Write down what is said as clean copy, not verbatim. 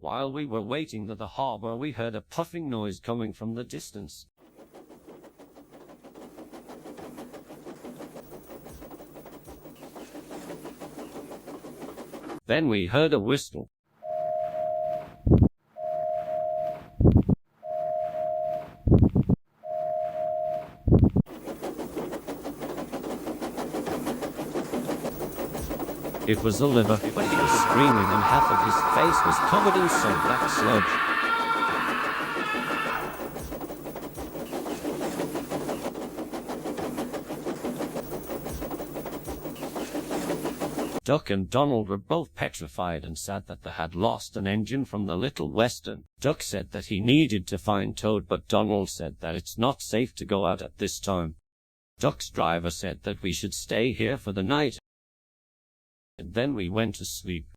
While we were waiting at the harbor, we heard a puffing noise coming from the distance. Then we heard a whistle. It was Oliver, but he was screaming and half of his face was covered in some black sludge. Duck and Donald were both petrified and said that they had lost an engine from the Little Western. Duck said that he needed to find Toad, but Donald said that it's not safe to go out at this time. Duck's driver said that we should stay here for the night. And then we went to sleep.